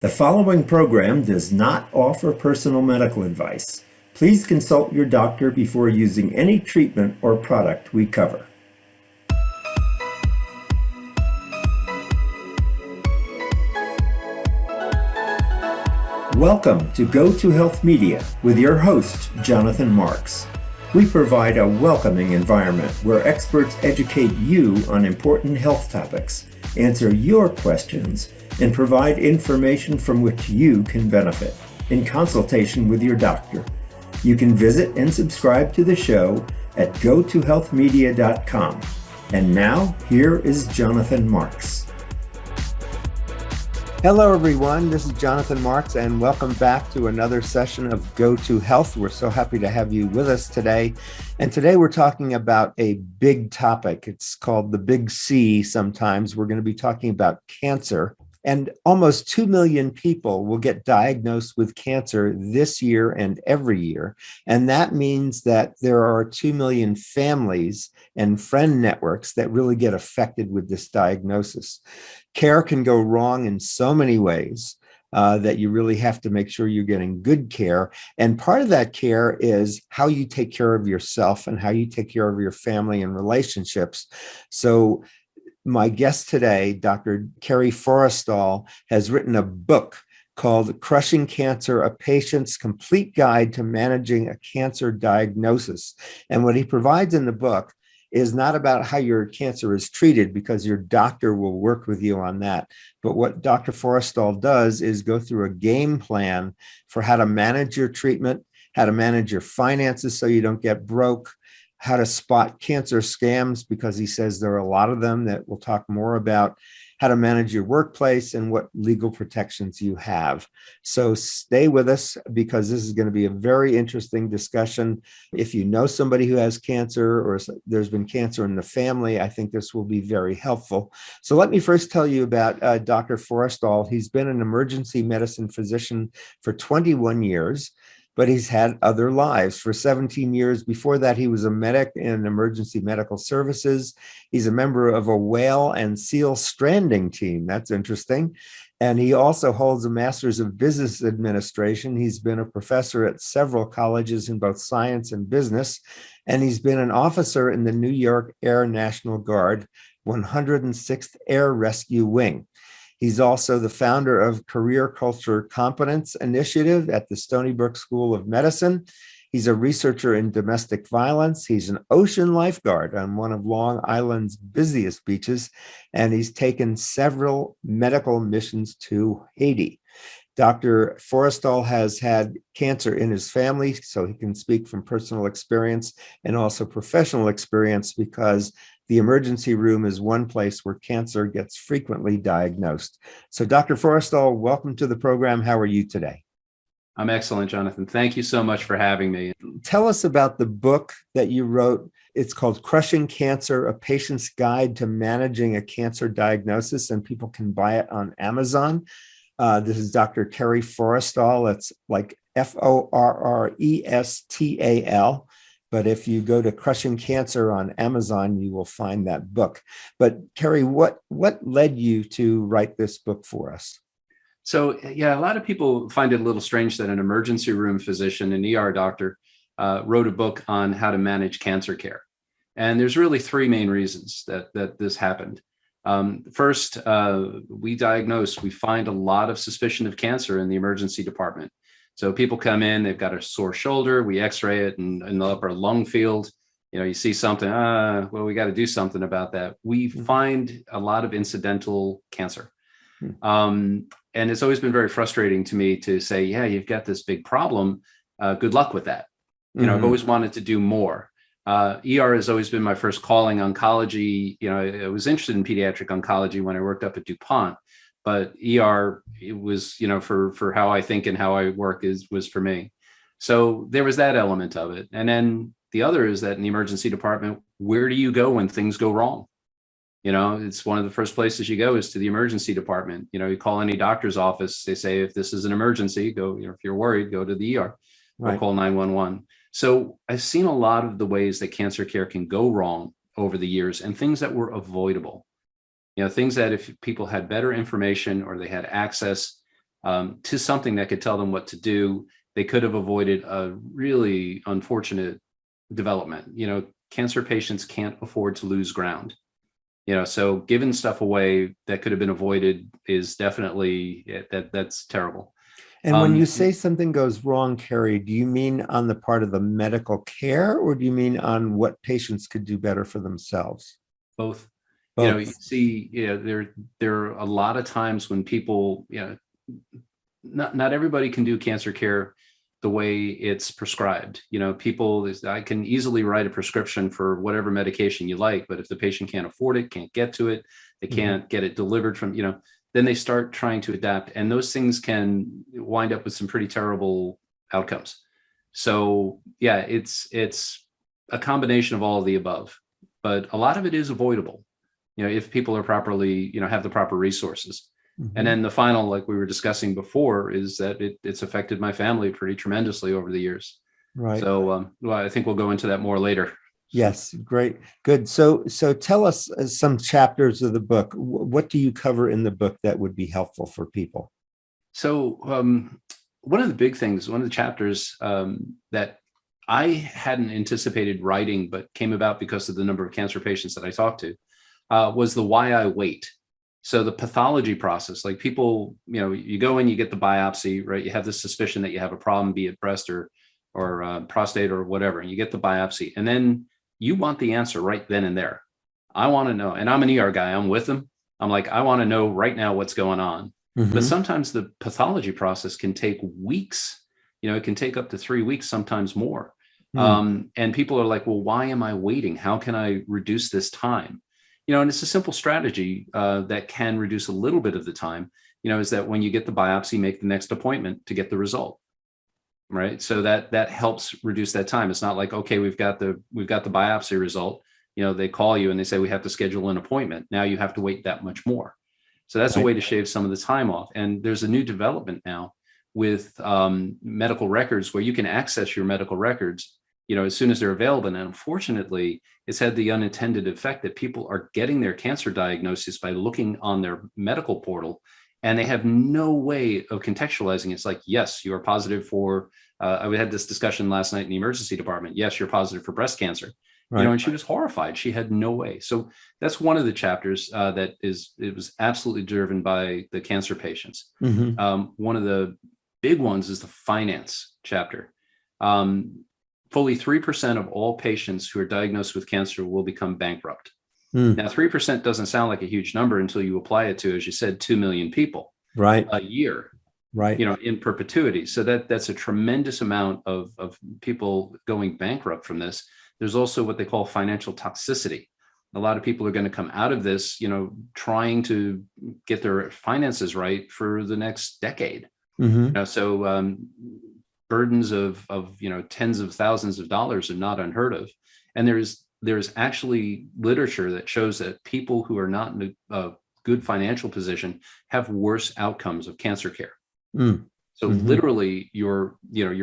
The following program does not offer personal medical advice. Please consult your doctor before using any treatment or product we cover. Welcome to Go to Health Media with your host, Jonathan Marks. We provide a welcoming environment where experts educate you on important health topics, answer your questions, and provide information from which you can benefit in consultation with your doctor. You can visit and subscribe to the show at gotohealthmedia.com. And now, here is Jonathan Marks. Hello, everyone. This is Jonathan Marks, and welcome back to another session of Go to Health. We're so happy to have you with us today. And today we're talking about a big topic. It's called the Big C sometimes. We're going to be talking about cancer. And almost 2 million people will get diagnosed with cancer this year and every year. And that means that there are 2 million families and friend networks that really get affected with this diagnosis. Care can go wrong in so many ways that you really have to make sure you're getting good care. And part of that care is how you take care of yourself and how you take care of your family and relationships. So my guest today, Dr. Kerry Forrestal, has written a book called Crushing Cancer, A Patient's Complete Guide to Managing a Cancer Diagnosis. And what he provides in the book is not about how your cancer is treated, because your doctor will work with you on that. But what Dr. Forrestal does is go through a game plan for how to manage your treatment, how to manage your finances so you don't get broke, how to spot cancer scams, because he says there are a lot of them that we'll talk more about, how to manage your workplace, and what legal protections you have. So stay with us, because this is going to be a very interesting discussion. If you know somebody who has cancer or there's been cancer in the family, I think this will be very helpful. So let me first tell you about Dr. Forrestal. He's been an emergency medicine physician for 21 years. But he's had other lives. For 17 years before that, he was a medic in emergency medical services. He's a member of a whale and seal stranding team. That's interesting. And he also holds a master's of business administration. He's been a professor at several colleges in both science and business. And he's been an officer in the New York Air National Guard, 106th Air Rescue Wing. He's also the founder of Career Culture Competence Initiative at the Stony Brook School of Medicine. He's a researcher in domestic violence. He's an ocean lifeguard on one of Long Island's busiest beaches, and he's taken several medical missions to Haiti. Dr. Forrestal has had cancer in his family, so he can speak from personal experience and also professional experience, because the emergency room is one place where cancer gets frequently diagnosed. So Dr. Forrestal, welcome to the program. How are you today? I'm excellent, Jonathan. Thank you so much for having me. Tell us about the book that you wrote. It's called Crushing Cancer, A Patient's Guide to Managing a Cancer Diagnosis, and people can buy it on Amazon. This is Dr. Kerry Forrestal. It's like Forrestal. But if you go to Crushing Cancer on Amazon, you will find that book. But Kerry, what led you to write this book for us? So, yeah, a lot of people find it a little strange that an emergency room physician, an ER doctor, wrote a book on how to manage cancer care. And there's really three main reasons that this happened. First, we find a lot of suspicion of cancer in the emergency department. So people come in, they've got a sore shoulder, we x-ray it in the upper lung field. You see something, well, we got to do something about that. We find a lot of incidental cancer. And it's always been very frustrating to me to say, yeah, you've got this big problem. Good luck with that. I've always wanted to do more. ER has always been my first calling. Oncology, I was interested in pediatric oncology when I worked up at DuPont. But ER, it was, for how I think and how I work was for me. So there was that element of it. And then the other is that in the emergency department, where do you go when things go wrong? It's one of the first places you go is to the emergency department. You call any doctor's office, they say, if this is an emergency, go, if you're worried, go to the ER or call 911. So I've seen a lot of the ways that cancer care can go wrong over the years and things that were avoidable. Things that if people had better information or they had access to something that could tell them what to do. They could have avoided a really unfortunate development. Cancer patients can't afford to lose ground. So giving stuff away that could have been avoided is definitely that's terrible. And when you say something goes wrong, Kerry, do you mean on the part of the medical care, or do you mean on what patients could do better for themselves? Both. Both. You see, there are a lot of times when people, not everybody can do cancer care the way it's prescribed. I can easily write a prescription for whatever medication you like, but if the patient can't afford it, can't get to it, they can't get it delivered from, then they start trying to adapt, and those things can wind up with some pretty terrible outcomes. So yeah, it's a combination of all of the above, but a lot of it is avoidable, if people are properly, have the proper resources. And then the final, like we were discussing before, is that it's affected my family pretty tremendously over the years. Right. So I think we'll go into that more later. Yes, great, good. So tell us some chapters of the book. What do you cover in the book that would be helpful for people? So one of the big things, one of the chapters that I hadn't anticipated writing, but came about because of the number of cancer patients that I talked to, was the why I wait. So the pathology process, like people, you go in, you get the biopsy, right? You have this suspicion that you have a problem, be it breast or prostate or whatever, and you get the biopsy, and then you want the answer right then and there. I want to know, and I'm an ER guy, I'm with them. I'm like, I want to know right now what's going on. But sometimes the pathology process can take weeks. It can take up to 3 weeks, sometimes more. And people are like, well, why am I waiting? How can I reduce this time? And it's a simple strategy that can reduce a little bit of the time, is that when you get the biopsy, make the next appointment to get the result. Right. So that helps reduce that time. It's not like, okay, we've got the biopsy result. They call you and they say, we have to schedule an appointment. Now you have to wait that much more. So that's a way to shave some of the time off. And there's a new development now with medical records where you can access your medical records, as soon as they're available. And unfortunately, it's had the unintended effect that people are getting their cancer diagnosis by looking on their medical portal, and they have no way of contextualizing. It's like, yes, you are positive for, I had this discussion last night in the emergency department. Yes, you're positive for breast cancer. Right. And she was horrified. She had no way. So that's one of the chapters it was absolutely driven by the cancer patients. One of the big ones is the finance chapter. Fully 3% of all patients who are diagnosed with cancer will become bankrupt. Now, 3% doesn't sound like a huge number until you apply it to, as you said, 2 million people a year, right? In perpetuity. So that's a tremendous amount of people going bankrupt from this. There's also what they call financial toxicity. A lot of people are going to come out of this, trying to get their finances right for the next decade. So burdens of tens of thousands of dollars are not unheard of. And there's actually literature that shows that people who are not in a good financial position have worse outcomes of cancer care. So literally your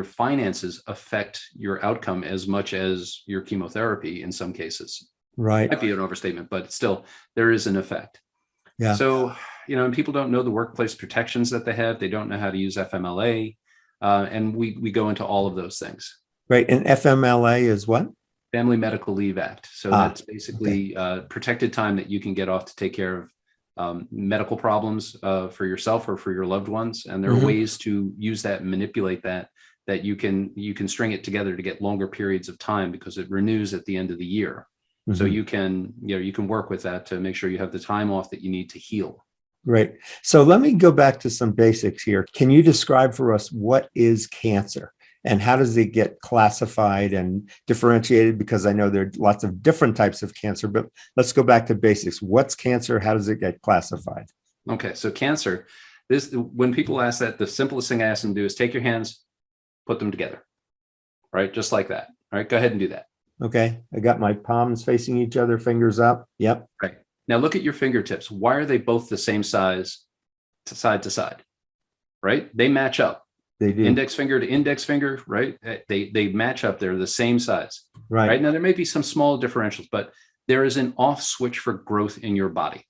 finances affect your outcome as much as your chemotherapy in some cases. Right. Might be an overstatement, but still there is an effect. Yeah. So, and people don't know the workplace protections that they have. They don't know how to use FMLA. And we go into all of those things. Right. And FMLA is what? Family Medical Leave Act. So that's basically protected time that you can get off to take care of medical problems for yourself or for your loved ones. And there are ways to use that and manipulate that you can string it together to get longer periods of time because it renews at the end of the year. So you can work with that to make sure you have the time off that you need to heal. Right. So let me go back to some basics here. Can you describe for us what is cancer and how does it get classified and differentiated? Because I know there are lots of different types of cancer, but let's go back to basics. What's cancer? How does it get classified? Okay. So cancer, when people ask that, the simplest thing I ask them to do is take your hands, put them together, right? Just like that. All right. Go ahead and do that. Okay. I got my palms facing each other, fingers up. Yep. Right. Now look at your fingertips. Why are they both the same size side to side? Right? They match up. They do. Index finger to index finger, right? They match up. They're the same size. Right. Now there may be some small differentials, but there is an off switch for growth in your body.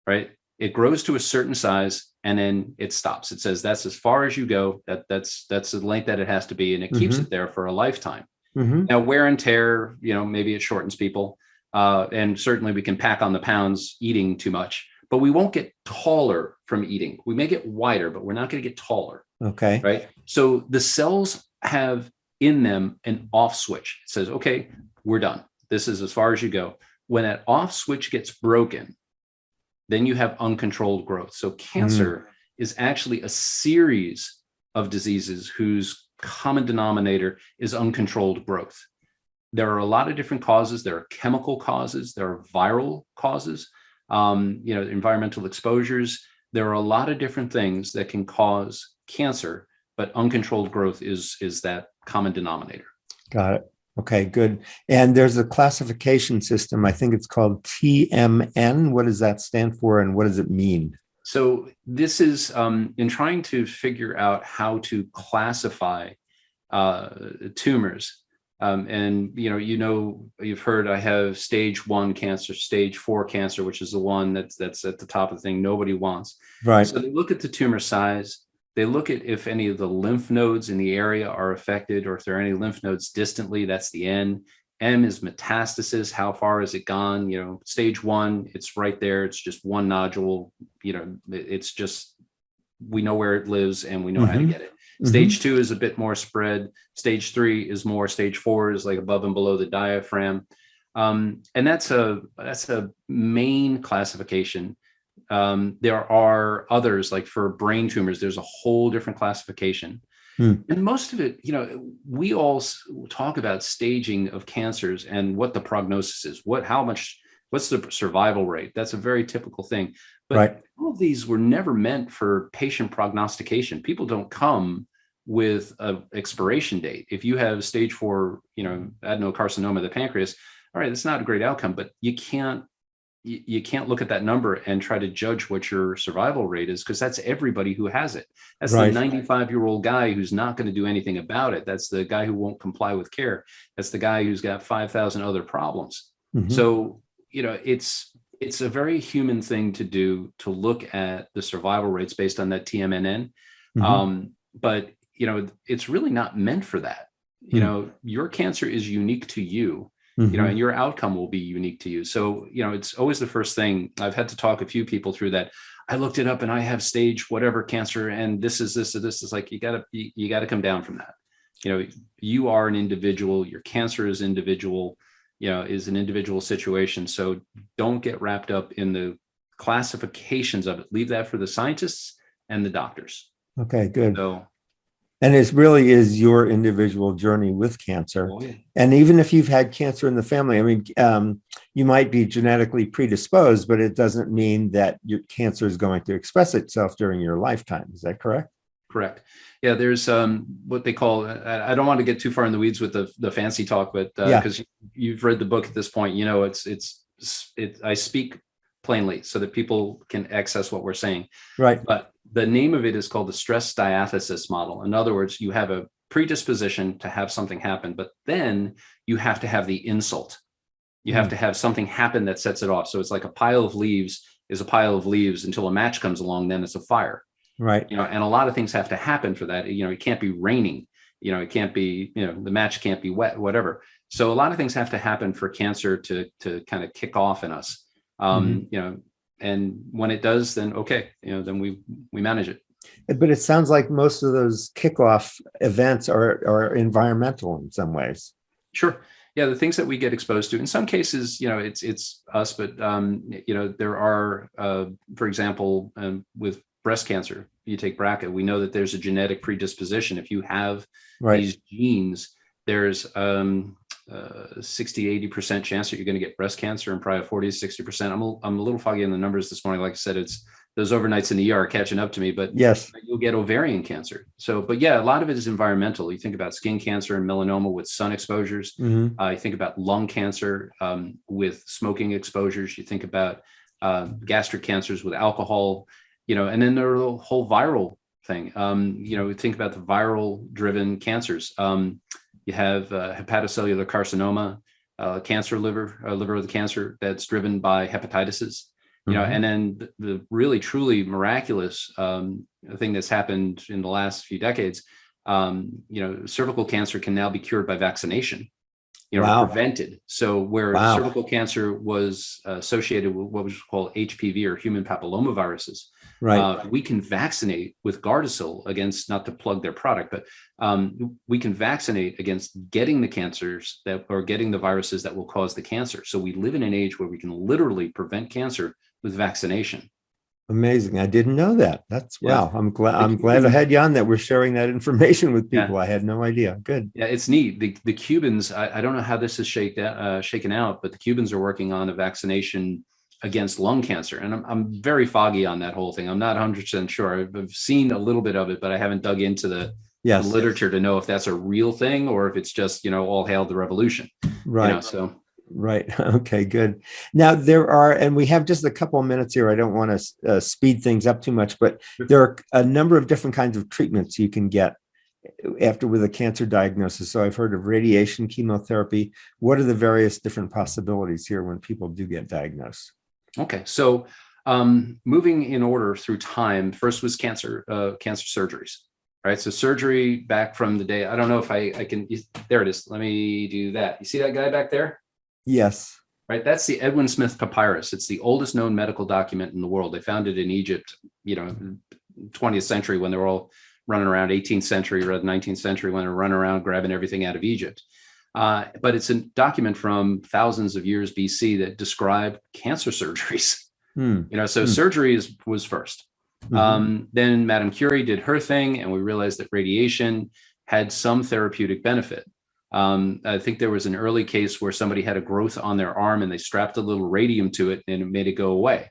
Right? It grows to a certain size and then it stops. It says that's as far as you go. That's the length that it has to be, and it keeps it there for a lifetime. Now, wear and tear, maybe it shortens people, and certainly we can pack on the pounds eating too much, but we won't get taller from eating. We may get wider, but we're not going to get taller. Okay. Right. So the cells have in them an off switch. It says, okay, we're done. This is as far as you go. When that off switch gets broken, then you have uncontrolled growth. So cancer is actually a series of diseases whose common denominator is uncontrolled growth. There are a lot of different causes. There are chemical causes. There are viral causes, environmental exposures. There are a lot of different things that can cause cancer, but uncontrolled growth is that common denominator. Got it. Okay, good. And there's a classification system. I think it's called TMN. What does that stand for, and what does it mean? So this is in trying to figure out how to classify tumors. And you've heard I have stage 1 cancer, stage 4 cancer, which is the one that's at the top of the thing nobody wants. Right. So they look at the tumor size. They look at if any of the lymph nodes in the area are affected, or if there are any lymph nodes distantly. That's the N. M is metastasis. How far has it gone? Stage 1, it's right there. It's just one nodule. It's just, we know where it lives and we know how to get it. Stage 2 is a bit more spread. Stage 3 is more. Stage 4 is like above and below the diaphragm. And that's a main classification. There are others, like for brain tumors, there's a whole different classification. And most of it, we all talk about staging of cancers and what the prognosis is, what's the survival rate. That's a very typical thing. But all of these were never meant for patient prognostication. People don't come with an expiration date. If you have stage 4, adenocarcinoma of the pancreas, all right, that's not a great outcome, but you can't look at that number and try to judge what your survival rate is, because that's everybody who has it. That's the 95-year-old guy who's not going to do anything about it. That's the guy who won't comply with care. That's the guy who's got 5,000 other problems. So, it's a very human thing to do, to look at the survival rates based on that TMNN. But, it's really not meant for that. Your cancer is unique to you. And your outcome will be unique to you. So, it's always the first thing. I've had to talk a few people through that. I looked it up and I have stage whatever cancer, and this is like, you gotta come down from that. You are an individual, your cancer is individual, is an individual situation. So don't get wrapped up in the classifications of it. Leave that for the scientists and the doctors. Okay, good. So, and it really is your individual journey with cancer. Oh, yeah. And even if you've had cancer in the family, I mean, you might be genetically predisposed, but it doesn't mean that your cancer is going to express itself during your lifetime. Is that correct? Correct. Yeah, there's what they call, I don't want to get too far in the weeds with the fancy talk, but because you've read the book at this point, I speak plainly so that people can access what we're saying. Right. But the name of it is called the stress diathesis model. In other words, you have a predisposition to have something happen, but then you have to have the insult. You have to have something happen that sets it off. So it's like a pile of leaves is a pile of leaves until a match comes along, then it's a fire. Right. And a lot of things have to happen for that. It can't be raining. It can't be, the match can't be wet, whatever. So a lot of things have to happen for cancer to kind of kick off in us. And when it does, then okay, then we manage it. But it sounds like most of those kickoff events are environmental in some ways. Sure. Yeah, the things that we get exposed to. In some cases, it's us, but there are, for example, with breast cancer, you take BRCA, we know that there's a genetic predisposition. If you have these genes, there's 60-80% chance that you're going to get breast cancer, and probably 40-60%. I'm a little foggy on the numbers this morning. Like I said, it's those overnights in the ER are catching up to me, but yes, you'll get ovarian cancer. So, but yeah, a lot of it is environmental. You think about skin cancer and melanoma with sun exposures. You think about lung cancer with smoking exposures. You think about gastric cancers with alcohol, and then there are the whole viral thing. Think about the viral driven cancers. You have hepatocellular carcinoma, liver of the cancer that's driven by hepatitis. And then the really truly miraculous thing that's happened in the last few decades, cervical cancer can now be cured by vaccination, Wow. prevented. So where Wow. cervical cancer was associated with what was called HPV or human papillomaviruses, Right. we can vaccinate with Gardasil against, not to plug their product, but we can vaccinate against getting the cancers or getting the viruses that will cause the cancer. So we live in an age where we can literally prevent cancer with vaccination. Amazing. I didn't know that. That's Yeah. wow. I'm glad I had you on that. We're sharing that information with people. Yeah. I had no idea. Good. Yeah, it's neat. The Cubans, I don't know how this is shaken out, but the Cubans are working on a vaccination against lung cancer. And I'm very foggy on that whole thing. I'm not 100% sure. I've seen a little bit of it, but I haven't dug into the literature to know if that's a real thing or if it's just, all hail the revolution. Right. Right. Okay, good. Now and we have just a couple of minutes here. I don't want to speed things up too much, but there are a number of different kinds of treatments you can get with a cancer diagnosis. So I've heard of radiation, chemotherapy. What are the various different possibilities here when people do get diagnosed? Okay. So moving in order through time, first was cancer surgeries. Right. So surgery back from the day, I don't know if I can, there it is. Let me do that. You see that guy back there? Yes. Right. That's the Edwin Smith Papyrus. It's the oldest known medical document in the world. They found it in Egypt, 20th century when they were all running around, 18th century or 19th century when they were running around grabbing everything out of Egypt. But it's a document from thousands of years BC that describe cancer surgeries. Surgery was first. Then Madame Curie did her thing, and we realized that radiation had some therapeutic benefit. I think there was an early case where somebody had a growth on their arm and they strapped a little radium to it and it made it go away.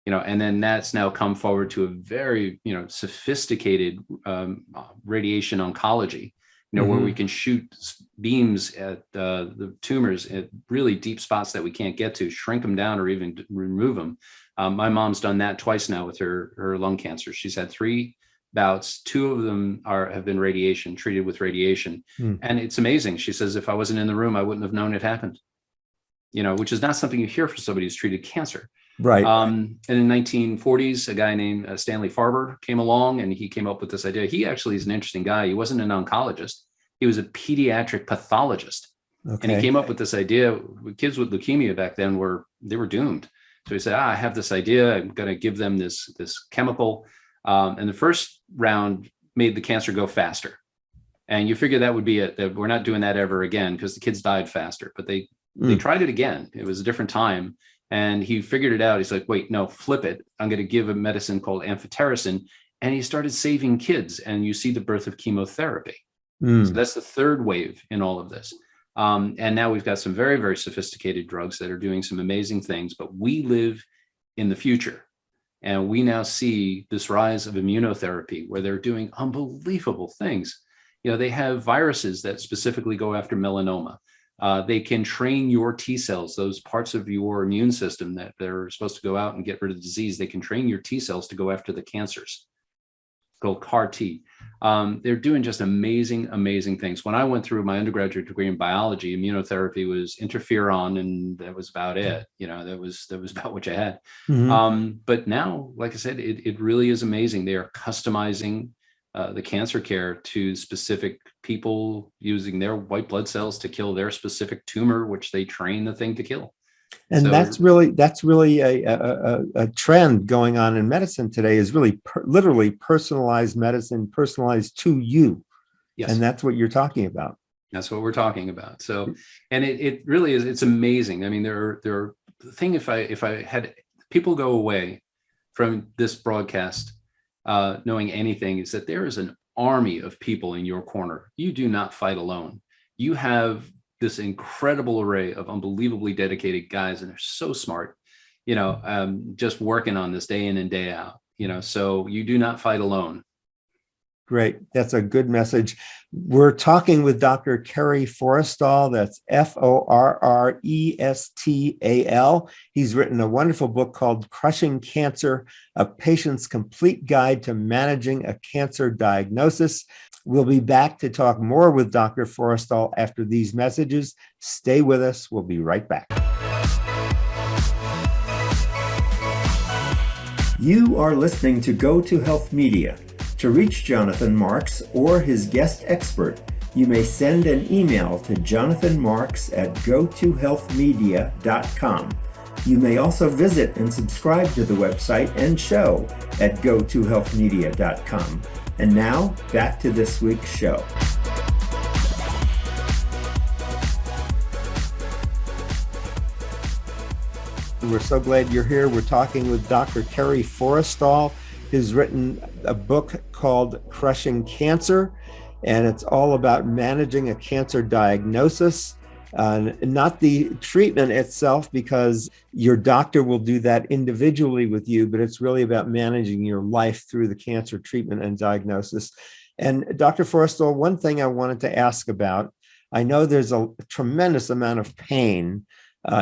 And then that's now come forward to a very, sophisticated radiation oncology, where we can shoot beams at the tumors at really deep spots that we can't get to, shrink them down or even remove them. My mom's done that twice now with her lung cancer. She's had 3 bouts. 2 of them have been treated with radiation. And it's amazing. She says, if I wasn't in the room, I wouldn't have known it happened, which is not something you hear for somebody who's treated cancer. Right. And in the 1940s, a guy named Stanley Farber came along and he came up with this idea. He actually is an interesting guy. He wasn't an oncologist. He was a pediatric pathologist. Okay. And he came up with this idea. Kids with leukemia back then were doomed. So he said, I have this idea. I'm going to give them this chemical. And the first round made the cancer go faster. And you figure that would be it, that we're not doing that ever again because the kids died faster. But they tried it again. It was a different time. And he figured it out. He's like, wait, no, flip it. I'm going to give a medicine called amphotericin. And he started saving kids. And you see the birth of chemotherapy. So that's the third wave in all of this. And now we've got some very, very sophisticated drugs that are doing some amazing things. But we live in the future. And we now see this rise of immunotherapy where they're doing unbelievable things. They have viruses that specifically go after melanoma. They can train your T cells, those parts of your immune system that they're supposed to go out and get rid of the disease. They can train your T cells to go after the cancers, called CAR T. They're doing just amazing, amazing things. When I went through my undergraduate degree in biology, immunotherapy was interferon, and that was about it. That was about what you had. But now, like I said, it really is amazing. They are customizing the cancer care to specific people using their white blood cells to kill their specific tumor, which they train the thing to kill. And so, that's really a trend going on in medicine today, is really literally personalized medicine, personalized to you. Yes. And that's what you're talking about. That's what we're talking about. So, and it really is, it's amazing. I mean, there are the thing, if I had people go away from this broadcast knowing anything, is that there is an army of people in your corner. You do not fight alone. You have this incredible array of unbelievably dedicated guys, and they're so smart, just working on this day in and day out, so you do not fight alone. Great. That's a good message. We're talking with Dr. Kerry Forrestal. That's Forrestal. He's written a wonderful book called Crushing Cancer, A Patient's Complete Guide to Managing a Cancer Diagnosis. We'll be back to talk more with Dr. Forrestal after these messages. Stay with us. We'll be right back. You are listening to Go to Health Media. To reach Jonathan Marks or his guest expert, you may send an email to jonathanmarks@gotohealthmedia.com. You may also visit and subscribe to the website and show at gotohealthmedia.com. And now, back to this week's show. We're so glad you're here. We're talking with Dr. Kerry Forrestal, who's written a book called Crushing Cancer, and it's all about managing a cancer diagnosis, not the treatment itself, because your doctor will do that individually with you, but it's really about managing your life through the cancer treatment and diagnosis. And Dr. Forrestal, one thing I wanted to ask about, I know there's a tremendous amount of pain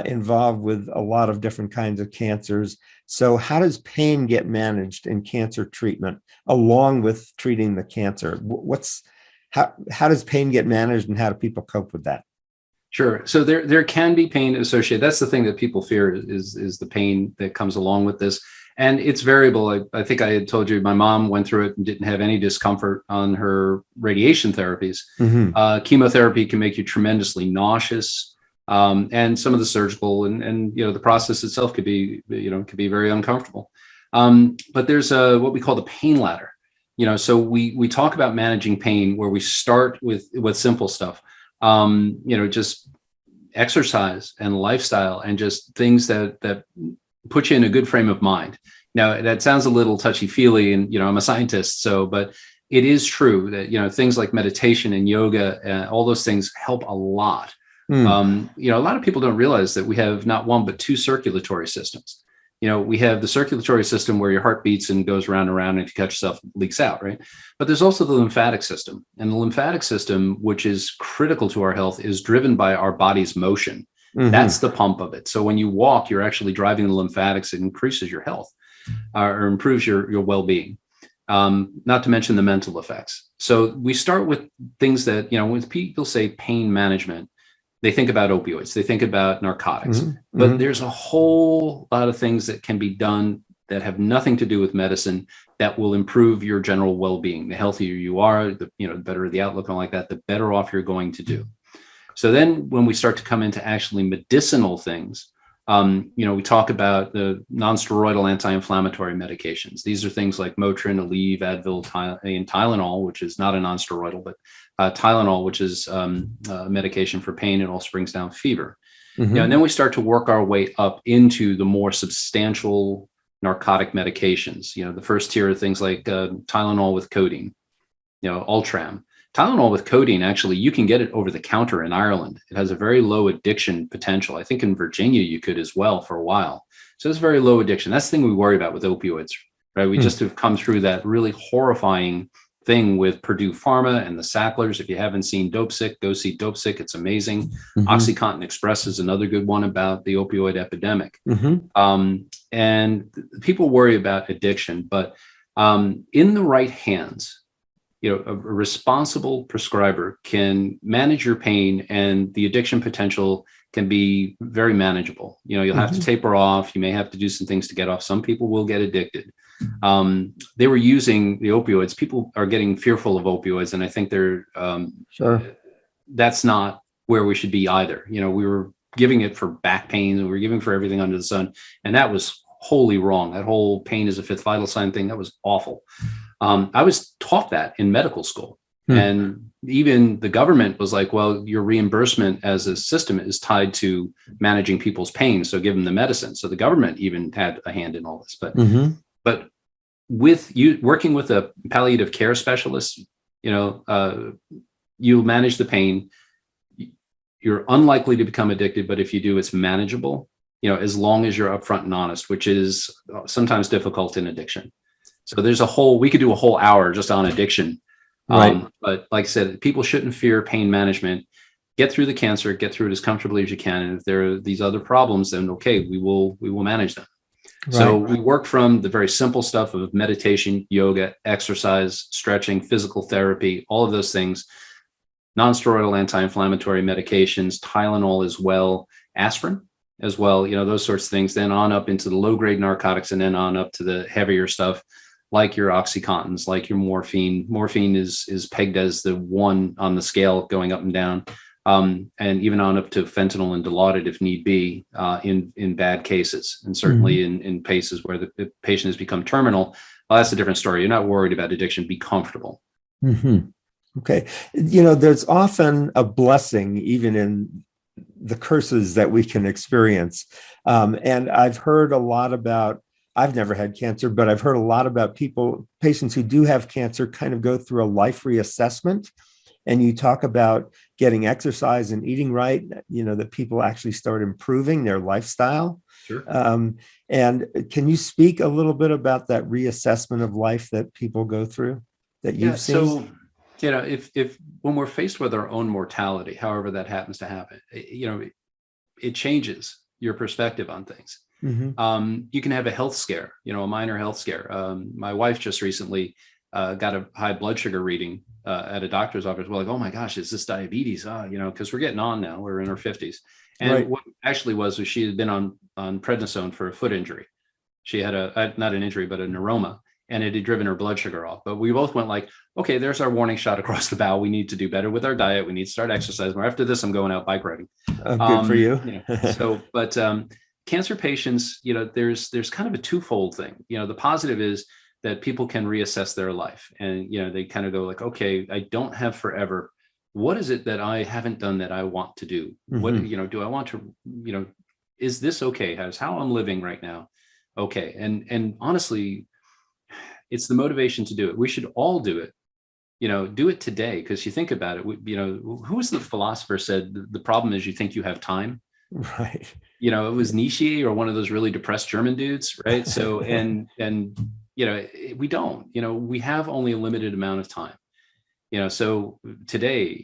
involved with a lot of different kinds of cancers. So how does pain get managed in cancer treatment along with treating the cancer? How does pain get managed, and how do people cope with that? Sure. So there can be pain associated. That's the thing that people fear is the pain that comes along with this. And it's variable. I think I had told you my mom went through it and didn't have any discomfort on her radiation therapies. Mm-hmm. Chemotherapy can make you tremendously nauseous. And some of the surgical and the process itself could be very uncomfortable. But there's what we call the pain ladder. So we talk about managing pain where we start with simple stuff. Just exercise and lifestyle and just things that put you in a good frame of mind. Now that sounds a little touchy-feely, and I'm a scientist, but it is true that things like meditation and yoga, all those things help a lot. A lot of people don't realize that we have not one, but two circulatory systems. We have the circulatory system where your heart beats and goes round and round, and if you cut yourself, it leaks out, right? But there's also the lymphatic system. And the lymphatic system, which is critical to our health, is driven by our body's motion. Mm-hmm. That's the pump of it. So when you walk, you're actually driving the lymphatics. It increases your health or improves your well-being. Not to mention the mental effects. So we start with things that, when people say pain management, they think about opioids, they think about narcotics, but there's a whole lot of things that can be done that have nothing to do with medicine that will improve your general well-being. The healthier you are, the better the outlook and like that, the better off you're going to do. So then when we start to come into actually medicinal things, we talk about the non-steroidal anti-inflammatory medications. These are things like Motrin, Aleve, Advil, and Tylenol, which is not a non-steroidal, but Tylenol, which is a medication for pain. It also brings down fever. Mm-hmm. And then we start to work our way up into the more substantial narcotic medications. The first tier are things like Tylenol with codeine, Ultram. Tylenol with codeine, actually, you can get it over the counter in Ireland. It has a very low addiction potential. I think in Virginia, you could as well for a while. So it's very low addiction. That's the thing we worry about with opioids, right? We just have come through that really horrifying thing with Purdue Pharma and the Sacklers. If you haven't seen Dopesick, go see Dopesick. It's amazing. Mm-hmm. OxyContin Express is another good one about the opioid epidemic. Mm-hmm. And people worry about addiction, but in the right hands, a responsible prescriber can manage your pain, and the addiction potential can be very manageable. You'll have to taper off. You may have to do some things to get off. Some people will get addicted. They were using the opioids. People are getting fearful of opioids, and I think that's not where we should be either. We were giving it for back pain, and we were giving for everything under the sun, and that was wholly wrong. That whole pain is a fifth vital sign thing, that was awful. I was taught that in medical school. And even the government was like, well, your reimbursement as a system is tied to managing people's pain, so give them the medicine. So the government even had a hand in all this. But with you working with a palliative care specialist, you manage the pain. You're unlikely to become addicted, but if you do, it's manageable, as long as you're upfront and honest, which is sometimes difficult in addiction. So we could do a whole hour just on addiction. Right. But like I said, people shouldn't fear pain management. Get through the cancer, get through it as comfortably as you can. And if there are these other problems, then okay, we will manage them. Right. So we work from the very simple stuff of meditation, yoga, exercise, stretching, physical therapy, all of those things, non-steroidal anti-inflammatory medications, Tylenol as well, aspirin. as well, those sorts of things, then on up into the low grade narcotics, and then on up to the heavier stuff, like your Oxycontins, like your morphine. Morphine is pegged as the one on the scale going up and down, and even on up to fentanyl and Dilaudid if need be, in bad cases, and certainly in cases where the patient has become terminal. Well, that's a different story. You're not worried about addiction. Be comfortable. Mm-hmm. Okay. There's often a blessing even in the curses that we can experience. And I've heard a lot about, I've never had cancer, but I've heard a lot about patients who do have cancer kind of go through a life reassessment. And you talk about getting exercise and eating right, that people actually start improving their lifestyle. Sure. And can you speak a little bit about that reassessment of life that people go through that you've seen? So, if when we're faced with our own mortality, however that happens to happen, it changes your perspective on things. Mm-hmm. You can have a health scare, a minor health scare. My wife just recently got a high blood sugar reading at a doctor's office. We're like, oh my gosh, is this diabetes? Because we're getting on now. We're in our 50s. And right. What actually was she had been on prednisone for a foot injury. She had not an injury, but a neuroma, and it had driven her blood sugar off. But we both went like, okay, there's our warning shot across the bow. We need to do better with our diet. We need to start exercising more. After this, I'm going out bike riding. Good for you. But cancer patients, there's kind of a twofold thing. The positive is that people can reassess their life, and they kind of go like, okay, I don't have forever. What is it that I haven't done that I want to do? Mm-hmm. What do I want to? Is this okay? How I'm living right now okay? And honestly, it's the motivation to do it. We should all do it. Do it today, because you think about it. Who was the philosopher said the problem is you think you have time? Right. It was Nietzsche or one of those really depressed German dudes, right? So and we don't. We have only a limited amount of time. So today,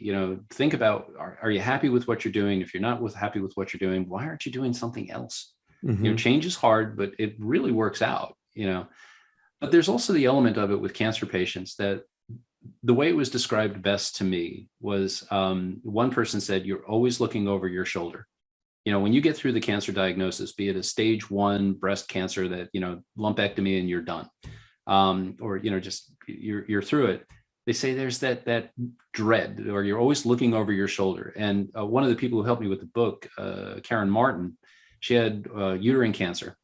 think about, are you happy with what you're doing? If you're not happy with what you're doing, why aren't you doing something else? Mm-hmm. Change is hard, but it really works out, But there's also the element of it with cancer patients that the way it was described best to me was one person said, you're always looking over your shoulder. When you get through the cancer diagnosis, be it a stage 1 breast cancer that, lumpectomy and you're done, or, just you're through it. They say there's that dread, or you're always looking over your shoulder. And one of the people who helped me with the book, Karen Martin, she had uterine cancer.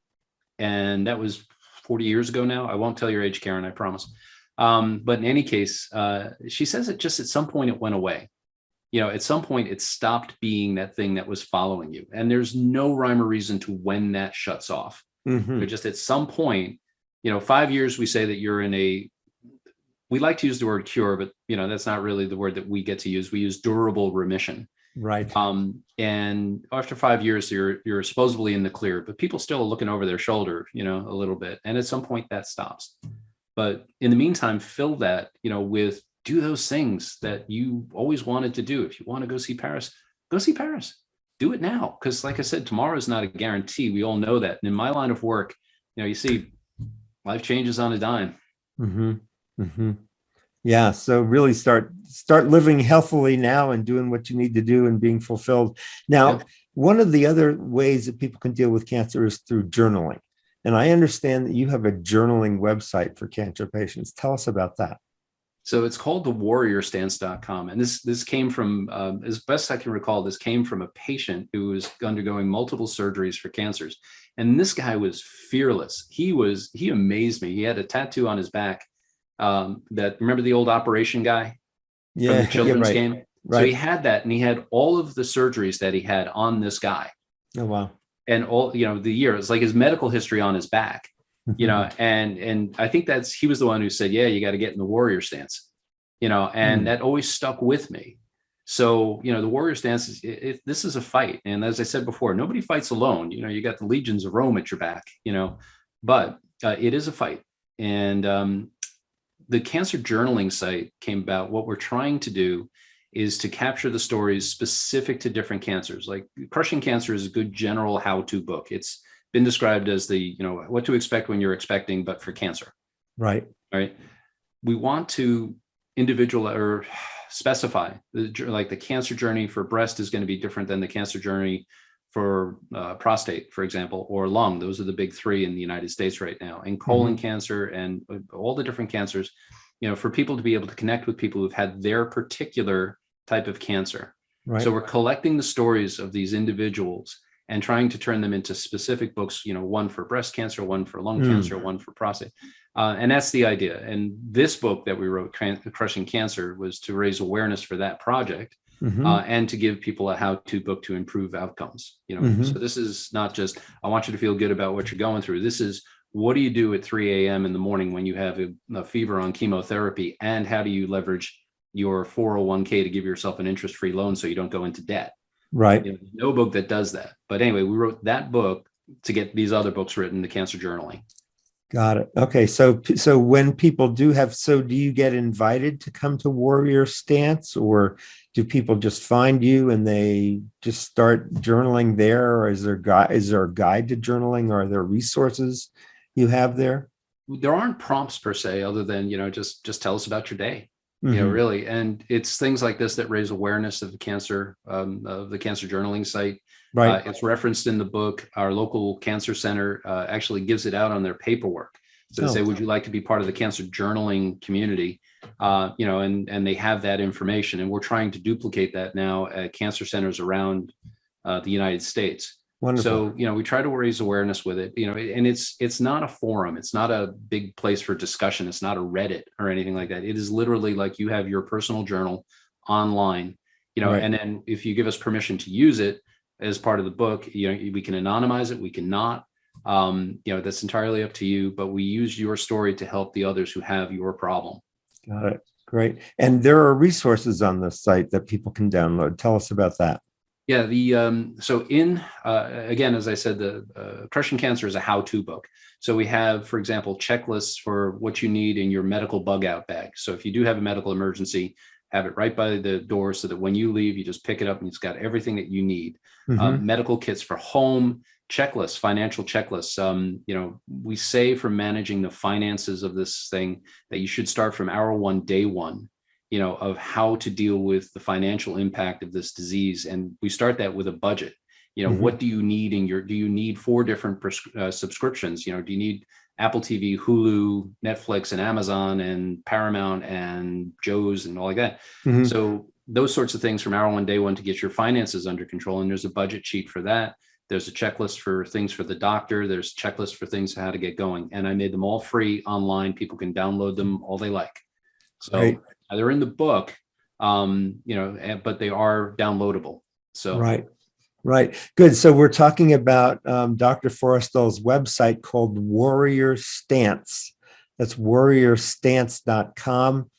And that was 40 years ago now. I won't tell your age, Karen, I promise. But in any case, she says it just at some point it went away. At some point it stopped being that thing that was following you. And there's no rhyme or reason to when that shuts off. Mm-hmm. Just at some point, 5 years, we say that you're in we like to use the word cure, but that's not really the word that we get to use. We use durable remission. Right. And after 5 years, you're supposedly in the clear, but people still are looking over their shoulder, a little bit. And at some point that stops. But in the meantime, fill that, with do those things that you always wanted to do. If you want to go see Paris, go see Paris. Do it now. Because like I said, tomorrow is not a guarantee. We all know that. And in my line of work, you see life changes on a dime. Mm-hmm. Mm-hmm. Yeah. So really start living healthily now and doing what you need to do and being fulfilled. Now, One of the other ways that people can deal with cancer is through journaling. And I understand that you have a journaling website for cancer patients. Tell us about that. So it's called thewarriorstance.com. And this came from, as best I can recall, this came from a patient who was undergoing multiple surgeries for cancers. And this guy was fearless. He amazed me. He had a tattoo on his back. Remember the old Operation guy from the children's game? Right. So he had that, and he had all of the surgeries that he had on this guy. Oh, wow. And all, the years, like his medical history on his back, and I think he was the one who said, yeah, you got to get in the warrior stance, and that always stuck with me. So, the warrior stance is, this is a fight. And as I said before, nobody fights alone. You got the legions of Rome at your back, but it is a fight. And, the cancer journaling site came about. What we're trying to do is to capture the stories specific to different cancers. Like Crushing Cancer is a good general how-to book. It's been described as the, what to expect when you're expecting, but for cancer. Right. Right. We want to specify like the cancer journey for breast is going to be different than the cancer journey for prostate, for example, or lung. Those are the big three in the United States right now, and colon cancer and all the different cancers, for people to be able to connect with people who've had their particular type of cancer. Right. So we're collecting the stories of these individuals and trying to turn them into specific books, one for breast cancer, one for lung cancer, one for prostate. And that's the idea. And this book that we wrote, Crushing Cancer, was to raise awareness for that project and to give people a how-to book to improve outcomes. So this is not just, I want you to feel good about what you're going through. This is, what do you do at 3 a.m. in the morning when you have a fever on chemotherapy? And how do you leverage your 401k to give yourself an interest-free loan so you don't go into debt? Right. No book that does that. But anyway, we wrote that book to get these other books written, the cancer journaling. Got it. Okay. So when people do you get invited to come to Warrior Stance, or do people just find you and they just start journaling there? Or is there a guide to journaling? Or are there resources you have there? There aren't prompts per se, other than, just tell us about your day. Really. And it's things like this that raise awareness of the cancer journaling site. Right. It's referenced in the book. Our local cancer center actually gives it out on their paperwork. So they say, would you like to be part of the cancer journaling community? And they have that information. And we're trying to duplicate that now at cancer centers around the United States. Wonderful. So, we try to raise awareness with it, and it's not a forum. It's not a big place for discussion. It's not a Reddit or anything like that. It is literally like you have your personal journal online, Right. And then if you give us permission to use it as part of the book, we can anonymize it. We cannot, that's entirely up to you, but we use your story to help the others who have your problem. Got it. Great. And there are resources on the site that people can download. Tell us about that. Yeah, again, as I said, the Crushing Cancer is a how-to book. So we have, for example, checklists for what you need in your medical bug-out bag. So if you do have a medical emergency, have it right by the door so that when you leave, you just pick it up and it's got everything that you need. Medical kits for home, checklists, financial checklists. We say for managing the finances of this thing that you should start from hour one, day one. Of how to deal with the financial impact of this disease. And we start that with a budget. What do you need do you need 4 different subscriptions? Do you need Apple TV, Hulu, Netflix, and Amazon, and Paramount, and Joe's, and all like that? So those sorts of things from hour one, day one, to get your finances under control. And there's a budget sheet for that. There's a checklist for things for the doctor. There's checklists for things how to get going. And I made them all free online. People can download them all they like. So Right. They're in the book, but they are downloadable. So Right. Good. So we're talking about Dr. Forrestal's website called Warrior Stance. That's warriorstance.com.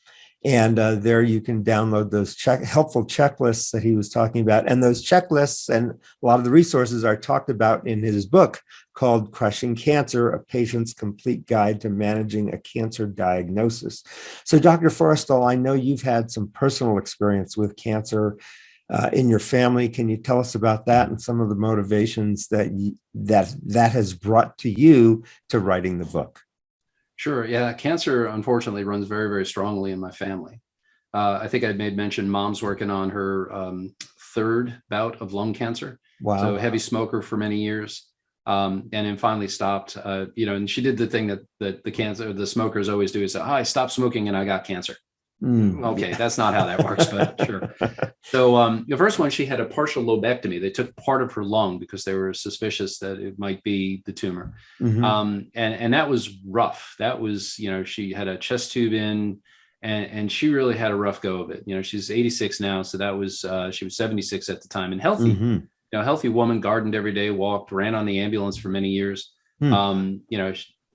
And there you can download those helpful checklists that he was talking about. And those checklists and a lot of the resources are talked about in his book called Crushing Cancer, A Patient's Complete Guide to Managing a Cancer Diagnosis. So Dr. Forrestal, I know you've had some personal experience with cancer in your family. Can you tell us about that and some of the motivations that has brought to you to writing the book? Sure. Yeah. Cancer, unfortunately, runs very, very strongly in my family. I think I made mention mom's working on her 3rd bout of lung cancer. Wow. So heavy smoker for many years. And then finally stopped, and she did the thing that the smokers always do is say, I stopped smoking and I got cancer. Okay, that's not how that works, but sure. So the first one, she had a partial lobectomy. They took part of her lung because they were suspicious that it might be the tumor. And that was rough. That was, she had a chest tube in, and she really had a rough go of it. She's 86 now. So that was, she was 76 at the time and healthy. Healthy woman, gardened every day, walked, ran on the ambulance for many years. But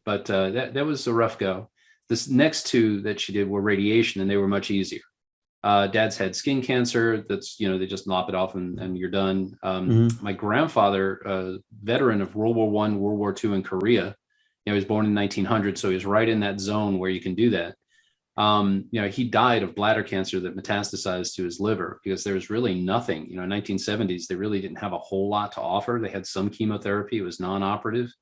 that was a rough go. This next 2 that she did were radiation, and they were much easier. Dad's had skin cancer. That's, they just lop it off and you're done. My grandfather, a veteran of World War I, World War II, and Korea, he was born in 1900. So he was right in that zone where you can do that. He died of bladder cancer that metastasized to his liver because there was really nothing, 1970s, they really didn't have a whole lot to offer. They had some chemotherapy. It was non-operative.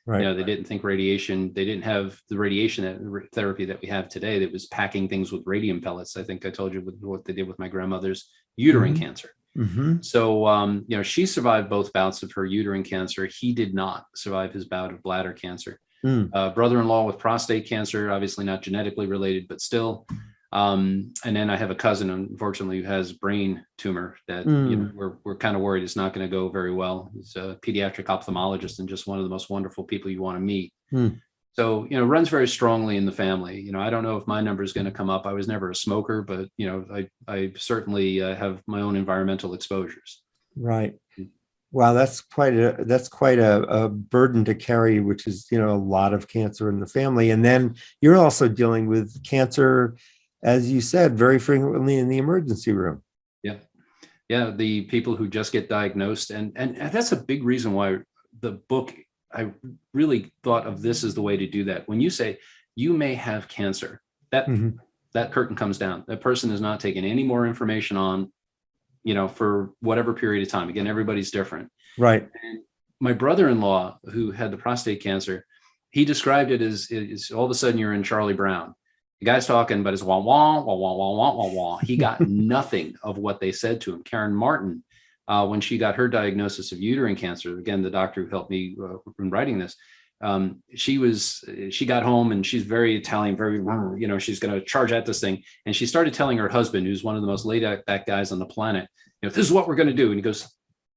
Right. They didn't think radiation, they didn't have the radiation therapy that we have today that was packing things with radium pellets. I think I told you what they did with my grandmother's uterine cancer. Mm-hmm. So, she survived both bouts of her uterine cancer. He did not survive his bout of bladder cancer. Mm. Brother-in-law with prostate cancer, obviously not genetically related, but still. And then I have a cousin, unfortunately, who has brain tumor that Mm. we're kind of worried it's not going to go very well. He's a pediatric ophthalmologist and just one of the most wonderful people you want to meet. Mm. So, runs very strongly in the family. I don't know if my number is going to come up. I was never a smoker, but, I certainly have my own environmental exposures. Right. Wow, that's quite a burden to carry, which is, a lot of cancer in the family. And then you're also dealing with cancer, as you said, very frequently in the emergency room. Yeah. Yeah. The people who just get diagnosed. And that's a big reason why the book, I really thought of this as the way to do that. When you say you may have cancer, that curtain comes down. That person is not taking any more information on, for whatever period of time. Again, everybody's different. Right. And my brother-in-law, who had the prostate cancer, he described it as all of a sudden you're in Charlie Brown. The guy's talking, but it's wah, wah, wah, wah, wah, wah, wah, wah. He got nothing of what they said to him. Karen Martin, when she got her diagnosis of uterine cancer, again, the doctor who helped me in writing this, she got home and she's very Italian, very, she's going to charge at this thing. And she started telling her husband, who's one of the most laid back guys on the planet, this is what we're going to do. And he goes,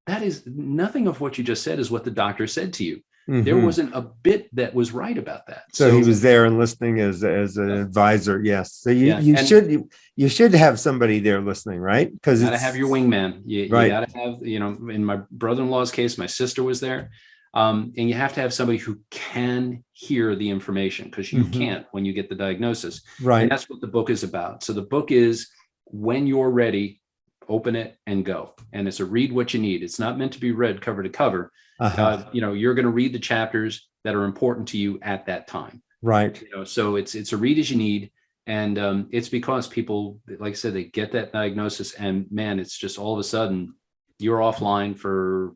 that is nothing of what you just said is what the doctor said to you. Mm-hmm. There wasn't a bit that was right about that. So he was there and listening as an advisor. Yes. So you should have somebody there listening, right? Because you got to have your wingman. You got to have, in my brother-in-law's case, my sister was there. And you have to have somebody who can hear the information, because you can't when you get the diagnosis. Right. And that's what the book is about. So the book is, when you're ready, open it and go. And it's a read what you need. It's not meant to be read cover to cover. You're going to read the chapters that are important to you at that time. Right. So it's a read as you need. And it's because people, like I said, they get that diagnosis and man, it's just all of a sudden you're offline for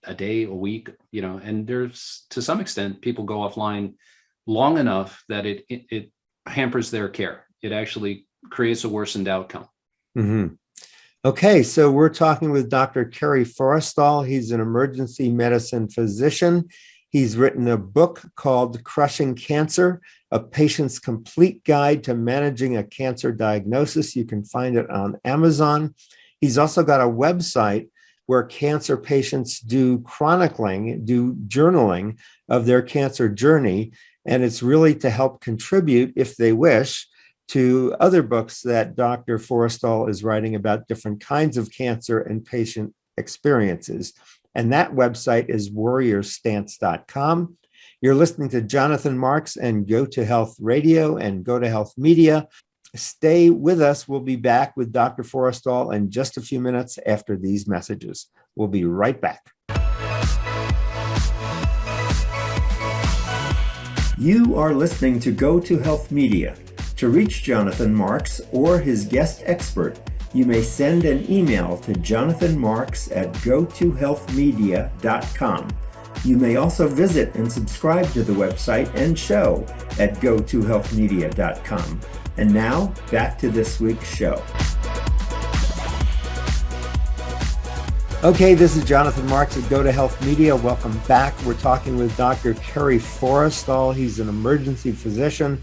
a day, a week, and there's, to some extent, people go offline long enough that it hampers their care. It actually creates a worsened outcome. Mm-hmm. Okay, so we're talking with Dr. Kerry Forrestal. He's an emergency medicine physician. He's written a book called Crushing Cancer, A Patient's Complete Guide to Managing a Cancer Diagnosis. You can find it on Amazon. He's also got a website where cancer patients do journaling of their cancer journey. And it's really to help contribute, if they wish, to other books that Dr. Forrestal is writing about different kinds of cancer and patient experiences. And that website is warriorstance.com. You're listening to Jonathan Marks and Go to Health Radio and Go to Health Media. Stay with us. We'll be back with Dr. Forrestal in just a few minutes after these messages. We'll be right back. You are listening to Go to Health Media. To reach Jonathan Marks or his guest expert, you may send an email to jonathanmarks@gotohealthmedia.com. You may also visit and subscribe to the website and show at gotohealthmedia.com. And now, back to this week's show. Okay, this is Jonathan Marks at Go to Health Media. Welcome back. We're talking with Dr. Kerry Forrestal. He's an emergency physician.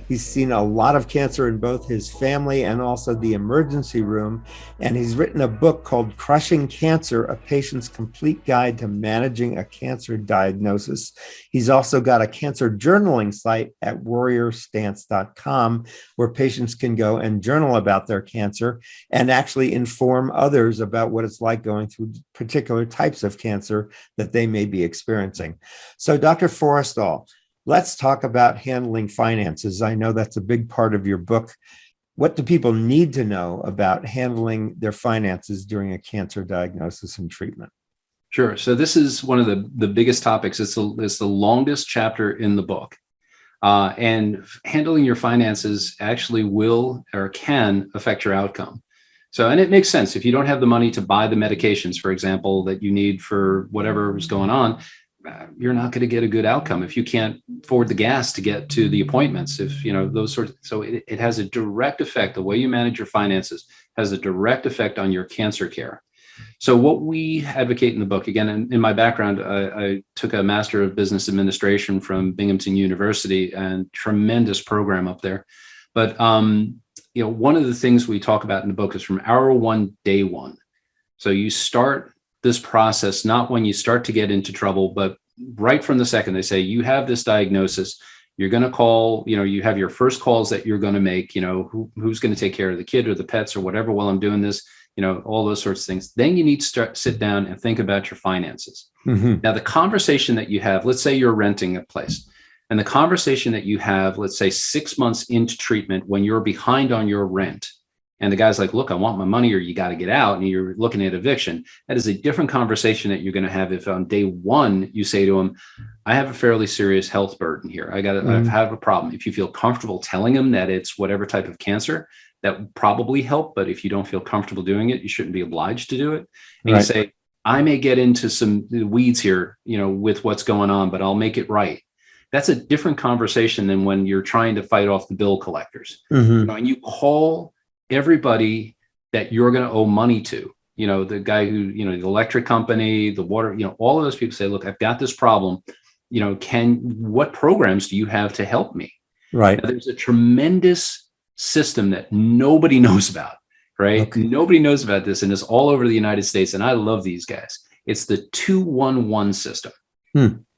He's seen a lot of cancer in both his family and also the emergency room. And he's written a book called Crushing Cancer, A Patient's Complete Guide to Managing a Cancer Diagnosis. He's also got a cancer journaling site at warriorstance.com where patients can go and journal about their cancer and actually inform others about what it's like going through particular types of cancer that they may be experiencing. So, Dr. Forrestal, let's talk about handling finances. I know that's a big part of your book. What do people need to know about handling their finances during a cancer diagnosis and treatment? Sure. So this is one of the biggest topics. It's the longest chapter in the book. And handling your finances actually will or can affect your outcome. So, and it makes sense. If you don't have the money to buy the medications, for example, that you need for whatever is going on, you're not going to get a good outcome if you can't afford the gas to get to the appointments. If those sorts. So it has a direct effect. The way you manage your finances has a direct effect on your cancer care. So what we advocate in the book, again, in my background, I took a Master of Business Administration from Binghamton University, and tremendous program up there. But one of the things we talk about in the book is from hour one, day one. So you start this process not when you start to get into trouble, but right from the second they say you have this diagnosis. You're going to call, you have your first calls that you're going to make, who's going to take care of the kid or the pets or whatever while I'm doing this, all those sorts of things. Then you need to sit down and think about your finances. Mm-hmm. Now, the conversation that you have, let's say you're renting a place, and the conversation that you have, let's say 6 months into treatment when you're behind on your rent, and the guy's like, look, I want my money or you got to get out, and you're looking at eviction. That is a different conversation that you're going to have if on day one you say to him, I have a fairly serious health burden here. I have a problem. If you feel comfortable telling him that it's whatever type of cancer, that would probably help. But if you don't feel comfortable doing it, you shouldn't be obliged to do it. And right. You say, I may get into some weeds here, with what's going on, but I'll make it right. That's a different conversation than when you're trying to fight off the bill collectors. Mm-hmm. And you call everybody that you're going to owe money to, the guy who, the electric company, the water, all of those people say, look, I've got this problem. What programs do you have to help me? Right. Now, there's a tremendous system that nobody knows about, right? Okay. Nobody knows about this, and it's all over the United States. And I love these guys. It's the 211 system.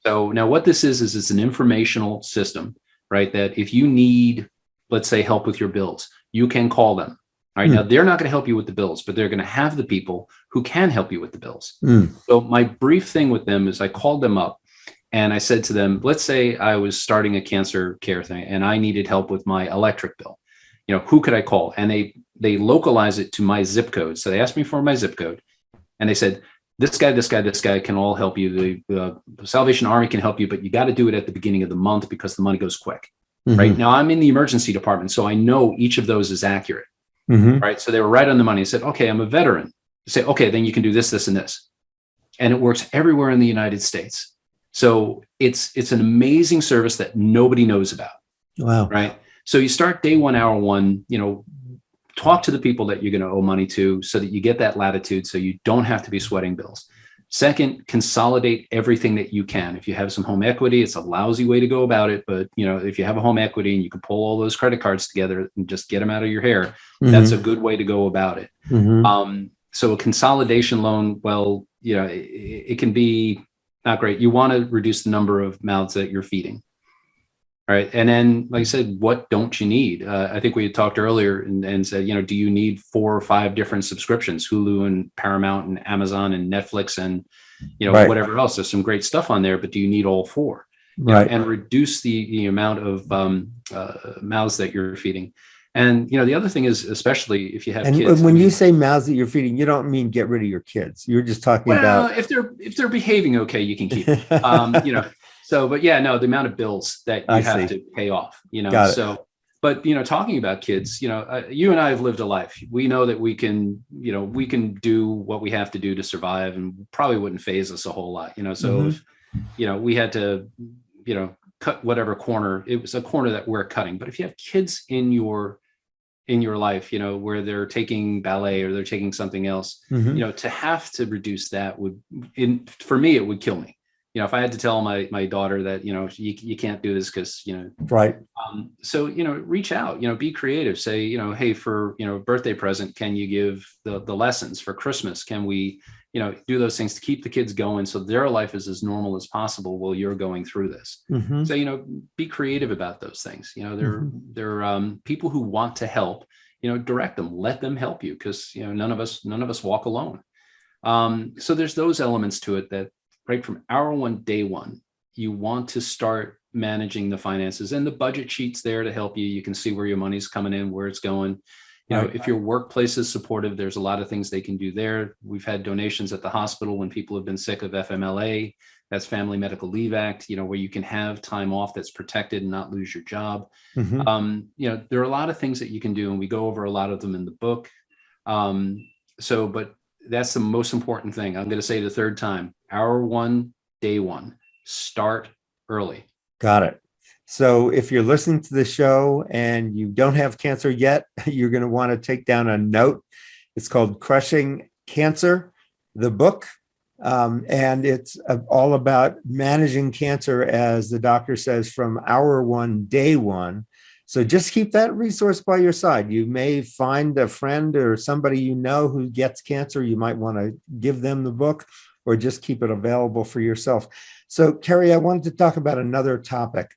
So now what this is it's an informational system, right? That if you need, let's say, help with your bills, you can call them. All right. Now, they're not going to help you with the bills, but they're going to have the people who can help you with the bills. So my brief thing with them is I called them up and I said to them, let's say I was starting a cancer care thing and I needed help with my electric bill. Who could I call? And they localize it to my zip code. So they asked me for my zip code and they said, this guy can all help you. The Salvation Army can help you, but you got to do it at the beginning of the month because the money goes quick. Mm-hmm. Right now, I'm in the emergency department, so I know each of those is accurate. Mm-hmm. Right. So they were right on the money. I said, okay, I'm a veteran. I say, okay, then you can do this, this, and this. And it works everywhere in the United States. So it's an amazing service that nobody knows about. Wow. Right. So you start day one, hour one, talk to the people that you're going to owe money to so that you get that latitude so you don't have to be sweating bills. Second, consolidate everything that you can. If you have some home equity, it's a lousy way to go about it. But, if you have a home equity and you can pull all those credit cards together and just get them out of your hair, mm-hmm. That's a good way to go about it. Mm-hmm. So a consolidation loan, well, it can be not great. You want to reduce the number of mouths that you're feeding. All right. And then, like I said, what don't you need? I think we had talked earlier and said, do you need 4 or 5 different subscriptions, Hulu and Paramount and Amazon and Netflix and, right. Whatever else? There's some great stuff on there, but do you need all 4? Right. And reduce the amount of mouths that you're feeding. And, the other thing is, especially if you have kids. And when you say mouths that you're feeding, you don't mean get rid of your kids. You're just talking about. If they're behaving okay, you can keep them. So, but yeah, no, the amount of bills that you have to pay off, so, but, talking about kids, you and I have lived a life. We know that we can do what we have to do to survive and probably wouldn't faze us a whole lot, so mm-hmm. if, we had to, cut whatever corner, it was a corner that we're cutting. But if you have kids in your life, where they're taking ballet or they're taking something else, mm-hmm. To have to reduce that for me, it would kill me. If I had to tell my daughter that, you can't do this because, right. So, reach out, be creative, say, hey, for, birthday present, can you give the lessons? For Christmas? Can we, do those things to keep the kids going so their life is as normal as possible while you're going through this? Mm-hmm. So, be creative about those things. They're people who want to help, direct them, let them help you because, none of us walk alone. So there's those elements to it that, right from hour one, day one, you want to start managing the finances, and the budget sheet's there to help you. You can see where your money's coming in, where it's going. If your workplace is supportive, there's a lot of things they can do there. We've had donations at the hospital when people have been sick of FMLA. That's Family Medical Leave Act, where you can have time off that's protected and not lose your job. Mm-hmm. There are a lot of things that you can do, and we go over a lot of them in the book. But that's the most important thing. I'm going to say it a third time. Hour one, day one. Start early. Got it. So if you're listening to the show and you don't have cancer yet, you're going to want to take down a note. It's called Crushing Cancer. the book. And it's all about managing cancer, as the doctor says, from hour one, day one. So just keep that resource by your side. You may find a friend or somebody you know who gets cancer. You might want to give them the book or just keep it available for yourself. So, Kerry, I wanted to talk about another topic,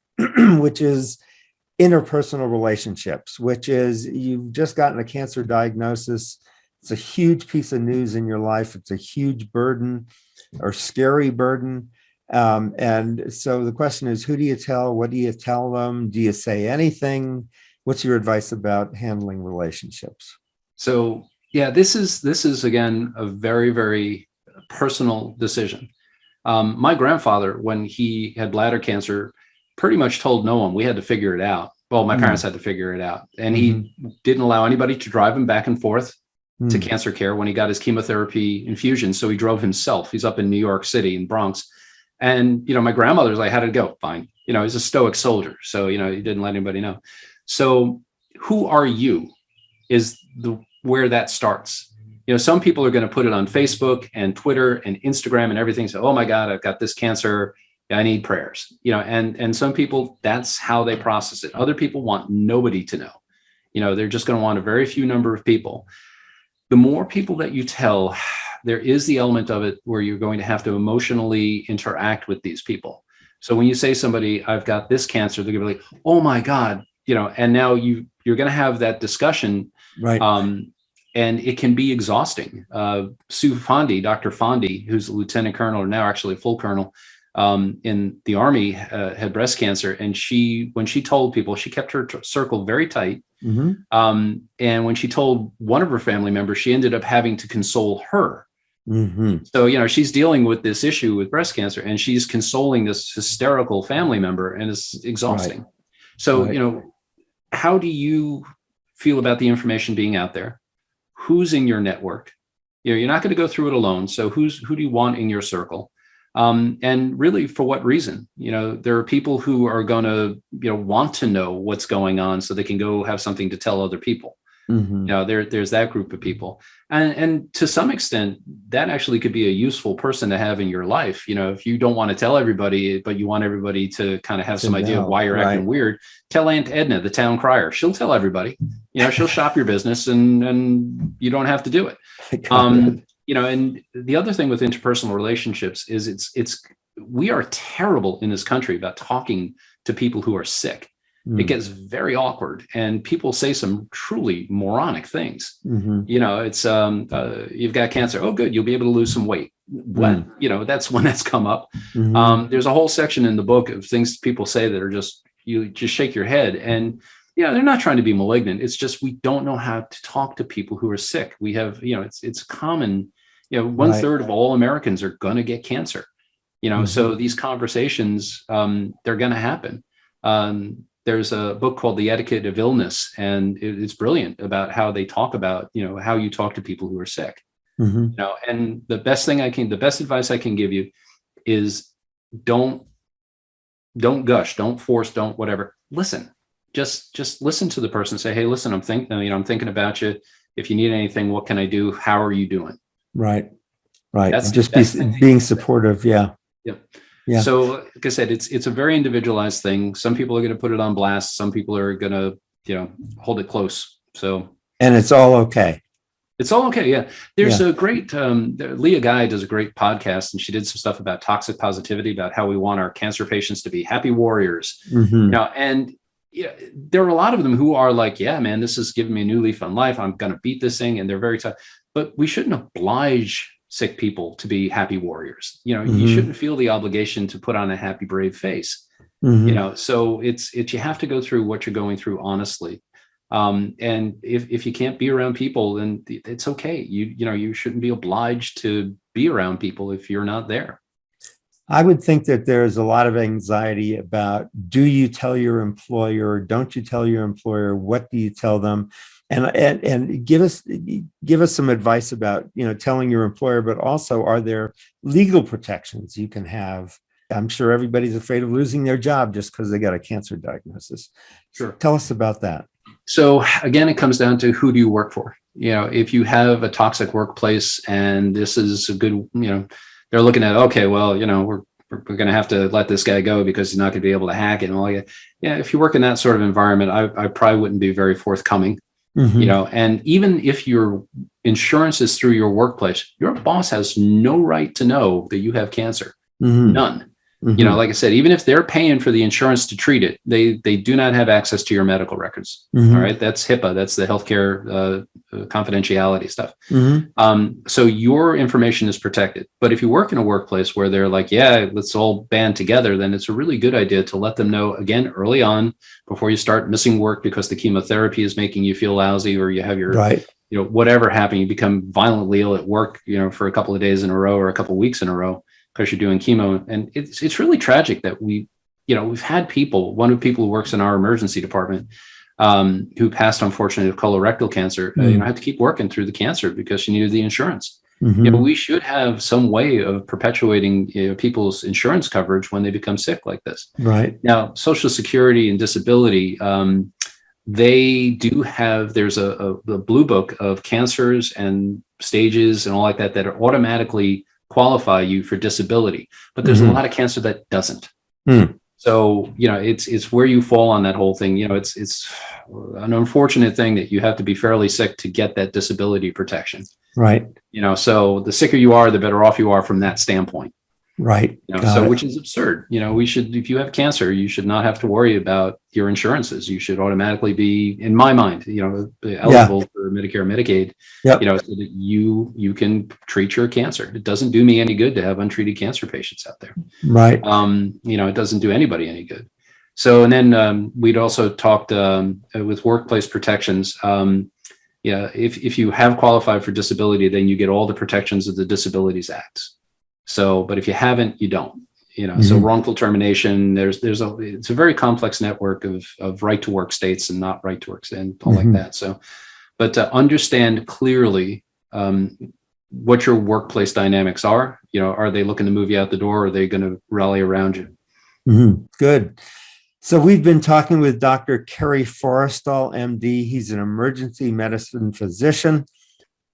which is interpersonal relationships, which is you've just gotten a cancer diagnosis. It's a huge piece of news in your life. It's a huge burden or scary burden. And so the question is, who do you tell? What do you tell them? Do you say anything? What's your advice about handling relationships? So, yeah, this is again a very, very personal decision. My grandfather, when he had bladder cancer, pretty much told no one. We had to figure it out. Well, my parents had to figure it out, and he didn't allow anybody to drive him back and forth to cancer care when he got his chemotherapy infusion. So he drove himself. He's up in New York City in Bronx. And, my grandmother's like, how did it go? Fine. He's a stoic soldier. So, he didn't let anybody know. So who are you is where that starts. Some people are going to put it on Facebook and Twitter and Instagram and everything. So, oh my God, I've got this cancer. I need prayers, and some people, that's how they process it. Other people want nobody to know. They're just going to want a very few number of people. The more people that you tell, there is the element of it where you're going to have to emotionally interact with these people. So when you say somebody, I've got this cancer, they're going to be like, oh my God, and now you're going to have that discussion. Right. And it can be exhausting. Sue Fondy, Dr. Fondy, who's a lieutenant colonel, or now actually a full colonel in the Army, had breast cancer. And when she told people, she kept her circle very tight. And when she told one of her family members, she ended up having to console her. So, she's dealing with this issue with breast cancer, and she's consoling this hysterical family member, and it's exhausting. Right. So, right. How do you feel about the information being out there? Who's in your network? You're not going to go through it alone. So who do you want in your circle? And really, for what reason? There are people who are going to, want to know what's going on so they can go have something to tell other people. There's that group of people. And to some extent, that actually could be a useful person to have in your life. If you don't want to tell everybody, but you want everybody to kind of have some idea of why you're acting weird, tell Aunt Edna, the town crier. She'll tell everybody. She'll shop your business, and you don't have to do it. And the other thing with interpersonal relationships is we are terrible in this country about talking to people who are sick. It gets very awkward, and people say some truly moronic things. It's you've got cancer. Oh, good. You'll be able to lose some weight. What? That's when that's come up. There's a whole section in the book of things people say that are you just shake your head. And they're not trying to be malignant. It's just, we don't know how to talk to people who are sick. We have, it's common, 1/3 of all Americans are going to get cancer, so these conversations, they're going to happen. There's a book called The Etiquette of Illness, and it's brilliant about how they talk about, how you talk to people who are sick. And the best advice I can give you is don't gush, don't force, don't whatever. Listen, just listen to the person. Say, hey, listen, I'm thinking about you. If you need anything, what can I do? How are you doing? Right. That's just being supportive. Yeah. Yeah. So, like I said, it's a very individualized thing. Some people are going to put it on blast. Some people are going to, hold it close. So, and it's all okay. It's all okay. Yeah. There's a great, Leah Guy does a great podcast, and she did some stuff about toxic positivity, about how we want our cancer patients to be happy warriors. And there are a lot of them who are like, yeah, man, this is giving me a new leaf on life. I'm going to beat this thing. And they're very tough, but we shouldn't oblige sick people to be happy warriors. You shouldn't feel the obligation to put on a happy, brave face. So it's you have to go through what you're going through honestly. And if you can't be around people, then it's okay. You shouldn't be obliged to be around people if you're not there. I would think that there's a lot of anxiety about, do you tell your employer? Don't you tell your employer? What do you tell them? And give us some advice about, telling your employer, but also, are there legal protections you can have? I'm sure everybody's afraid of losing their job just because they got a cancer diagnosis. Sure. Tell us about that. So again, it comes down to, who do you work for? if you have a toxic workplace and this is a good, they're looking at, okay, well, we're going to have to let this guy go because he's not going to be able to hack it and all that. Yeah, if you work in that sort of environment, I probably wouldn't be very forthcoming. And even if your insurance is through your workplace, your boss has no right to know that you have cancer. None. Like I said, even if they're paying for the insurance to treat it, they do not have access to your medical records. All right. That's HIPAA. That's the healthcare confidentiality stuff. So your information is protected. But if you work in a workplace where they're like, yeah, let's all band together, then it's a really good idea to let them know again early on before you start missing work because the chemotherapy is making you feel lousy or you have your whatever happened, you become violently ill at work, for a couple of days in a row or a couple of weeks in a row because you're doing chemo. And it's really tragic that we've had people, one of the people who works in our emergency department, who passed, unfortunately, of colorectal cancer, had to keep working through the cancer because she needed the insurance. We should have some way of perpetuating people's insurance coverage when they become sick like this. Right. Now, Social Security and disability, they do have, there's a blue book of cancers and stages and all like that automatically qualify you for disability, but there's a lot of cancer that doesn't. So, it's where you fall on that whole thing. It's an unfortunate thing that you have to be fairly sick to get that disability protection. Right. So the sicker you are, the better off you are from that standpoint. Right. Which is absurd. We should, if you have cancer, you should not have to worry about your insurances. You should automatically be, in my mind, eligible for Medicare, Medicaid, so that you can treat your cancer. It doesn't do me any good to have untreated cancer patients out there. Right. It doesn't do anybody any good. So, and then we'd also talked with workplace protections. If you have qualified for disability, then you get all the protections of the Disabilities Act. So, but if you haven't, you don't, so wrongful termination, it's a very complex network of right to work states and not right to work and all like that. So, but to understand clearly what your workplace dynamics are, are they looking to move you out the door or are they going to rally around you? Good. So we've been talking with Dr. Kerry Forrestal, MD. He's an emergency medicine physician.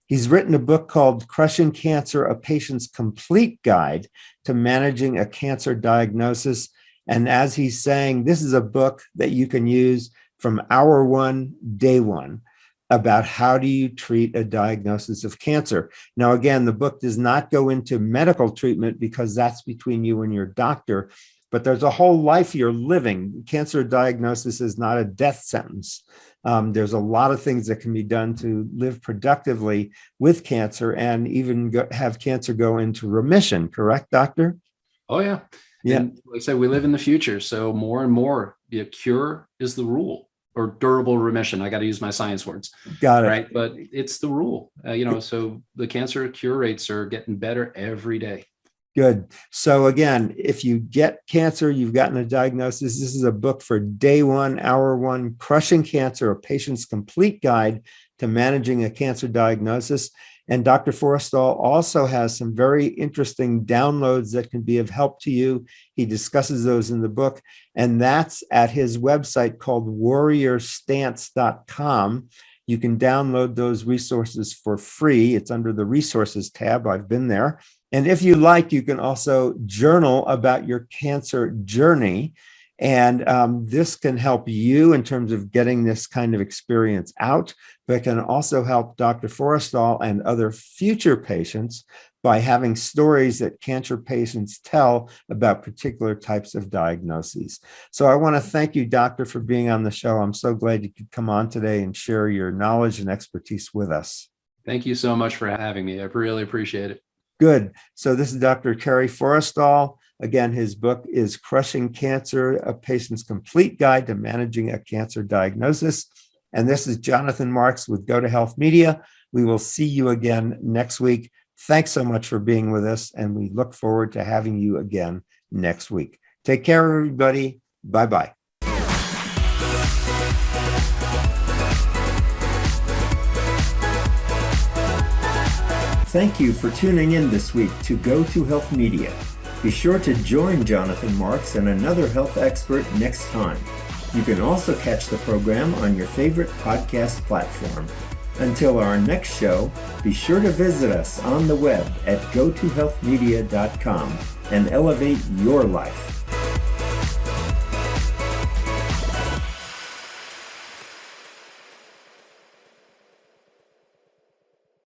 He's written a book called Crushing Cancer, A Patient's Complete Guide to Managing a Cancer Diagnosis. And as he's saying, this is a book that you can use from hour one, day one, about how do you treat a diagnosis of cancer. Now, again, the book does not go into medical treatment because that's between you and your doctor, but there's a whole life you're living. Cancer diagnosis is not a death sentence. There's a lot of things that can be done to live productively with cancer and even have cancer go into remission. Correct, doctor? Oh, yeah. Yeah. And like I said, we live in the future. So more and more, the cure is the rule, or durable remission. I got to use my science words. Got it. Right. But it's the rule, so the cancer cure rates are getting better every day. Good. So again, if you get cancer, you've gotten a diagnosis. This is a book for day one, hour one, Crushing Cancer, A Patient's Complete Guide to Managing a Cancer Diagnosis. And Dr. Forrestal also has some very interesting downloads that can be of help to you. He discusses those in the book, and that's at his website called warriorstance.com. You can download those resources for free. It's under the resources tab. I've been there. And if you like, you can also journal about your cancer journey. And this can help you in terms of getting this kind of experience out, but it can also help Dr. Forrestal and other future patients by having stories that cancer patients tell about particular types of diagnoses. So I want to thank you, doctor, for being on the show. I'm so glad you could come on today and share your knowledge and expertise with us. Thank you so much for having me. I really appreciate it. Good. So this is Dr. Kerry Forrestal. Again, his book is Crushing Cancer, A Patient's Complete Guide to Managing a Cancer Diagnosis. And this is Jonathan Marks with Go to Health Media. We will see you again next week. Thanks so much for being with us, and we look forward to having you again next week. Take care, everybody. Bye-bye. Thank you for tuning in this week to Go to Health Media. Be sure to join Jonathan Marks and another health expert next time. You can also catch the program on your favorite podcast platform. Until our next show, be sure to visit us on the web at gotohealthmedia.com and elevate your life.